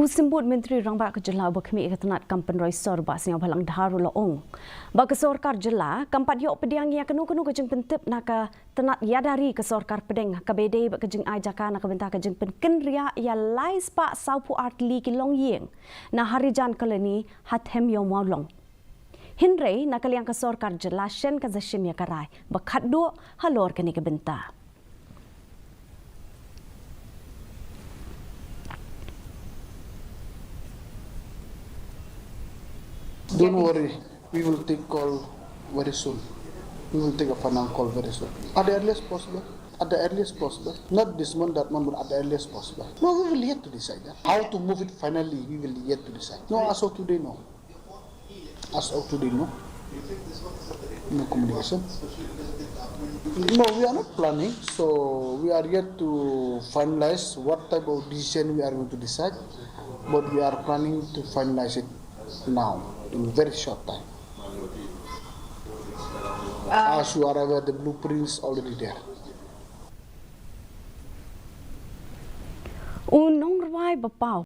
Usembut Menteri Rangba Kejela berkemi ke Tnad Kampen Roy Sorba siang balang daharu laong. Bagi Sorkar jela, kampat yok Pdeng ya kenu-kenu kejeng pentip naka Tnad Ïada ke Sorkar Pdeng KBD bak kejeng Ïada naka bentar kejeng Jingpynkynriah ya lais pak saupu artli kilong yeng. Na Harijan kaleni hathem yo maulong. Hinrei naka liang ke Sorkar jela shen ka zashim ya karai bakat do Halor keni ke bentar. Don't worry, we will take call very soon. We will take a final call very soon. At the earliest possible. At the earliest possible. Not this month, that month, but at the earliest possible. No, we will yet to decide that. How to move it finally, we will yet to decide. No, as of today, no. As of today, no. No communication. No, we are not planning, so we are yet to finalize what type of decision we are going to decide, but we are planning to finalize it now, in very short time. As you are aware, the blueprints already there. Unong rai bapau